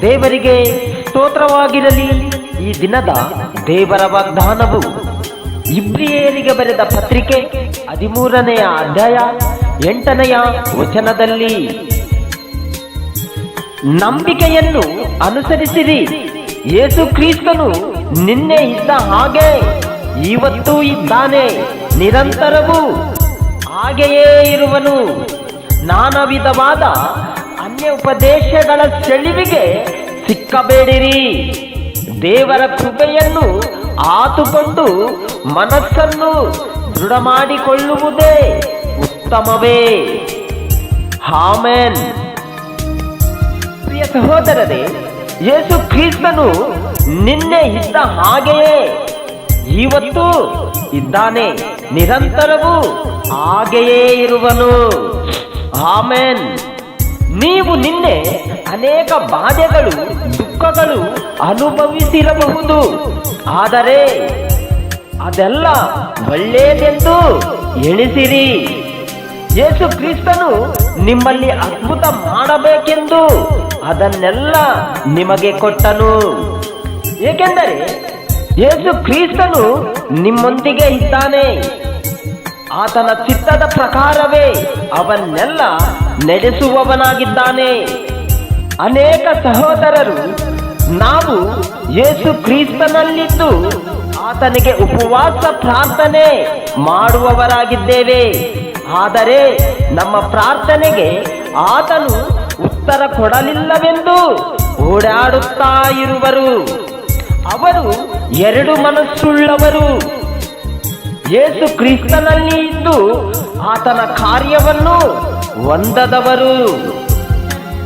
ದೇವರಿಗೆ ಸ್ತೋತ್ರವಾಗಿರಲಿ. ಈ ದಿನದ ದೇವರ ವಾಗ್ದಾನವು ಇಬ್ರಿಯರಿಗೆ ಬರೆದ ಪತ್ರಿಕೆ 13ನೆಯ ಅಧ್ಯಾಯ 8ನೆಯ ವಚನದಲ್ಲಿ, ನಂಬಿಕೆಯನ್ನು ಅನುಸರಿಸಿರಿ. ಯೇಸು ಕ್ರಿಸ್ತನು ನಿನ್ನೆ ಇದ್ದ ಹಾಗೆ ಇವತ್ತೂ ಇದ್ದಾನೆ, ನಿರಂತರವೂ ಹಾಗೆಯೇ ಇರುವನು. ನಾನಾ ವಿಧವಾದ ಅನ್ಯ ಉಪದೇಶಗಳ ಸೆಳಿವಿಗೆ ಸಿಕ್ಕಬೇಡಿರಿ. ದೇವರ ಕೃಪೆಯನ್ನು ಆತುಕೊಂಡು ಮನಸ್ಸನ್ನು ದೃಢ ಮಾಡಿಕೊಳ್ಳುವುದೇ ಉತ್ತಮವೇ. ಆಮೆನ್. ಪ್ರಿಯ ಸಹೋದರರೇ, ಯೇಸು ಕ್ರಿಸ್ತನು ನಿನ್ನೆ ಇದ್ದ ಹಾಗೆಯೇ ಇವತ್ತು ಇದ್ದಾನೆ, ನಿರಂತರವೂ ಹಾಗೆಯೇ ಇರುವನು. ಆಮೆನ್. ನೀವು ನಿನ್ನೆ ಅನೇಕ ಬಾಧೆಗಳು, ದುಃಖಗಳು ಅನುಭವಿಸಿರಬಹುದು. ಆದರೆ ಅದೆಲ್ಲ ಒಳ್ಳೆಯದೆಂದು ಎಣಿಸಿರಿ. ಯೇಸು ಕ್ರಿಸ್ತನು ನಿಮ್ಮಲ್ಲಿ ಅದ್ಭುತ ಮಾಡಬೇಕೆಂದು ಅದನ್ನೆಲ್ಲ ನಿಮಗೆ ಕೊಟ್ಟನು. ಏಕೆಂದರೆ ಯೇಸು ಕ್ರಿಸ್ತನು ನಿಮ್ಮೊಂದಿಗೆ ಇದ್ದಾನೆ. ಆತನ ಚಿತ್ತದ ಪ್ರಕಾರವೇ ಅವನ್ನೆಲ್ಲ ನಡೆಸುವವನಾಗಿದ್ದಾನೆ. ಅನೇಕ ಸಹೋದರರು ನಾವು ಯೇಸು ಕ್ರಿಸ್ತನಲ್ಲಿದ್ದು ಆತನಿಗೆ ಉಪವಾಸ ಪ್ರಾರ್ಥನೆ ಮಾಡುವವರಾಗಿದ್ದೇವೆ. ಆದರೆ ನಮ್ಮ ಪ್ರಾರ್ಥನೆಗೆ ಆತನು ಉತ್ತರ ಕೊಡಲಿಲ್ಲವೆಂದು ಓಡಾಡುತ್ತಾ ಇರುವರು. ಅವರು ಎರಡು ಮನಸ್ಸುಳ್ಳವರು. ಯೇಸು ಕ್ರಿಸ್ತನಲ್ಲಿ ಇದ್ದು ಆತನ ಕಾರ್ಯವನ್ನು ಹೊಂದದವರು.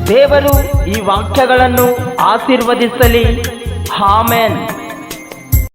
ದೇವರು ಈ ವಾಕ್ಯಗಳನ್ನು ಆಶೀರ್ವದಿಸಲಿ. ಆಮೆನ್.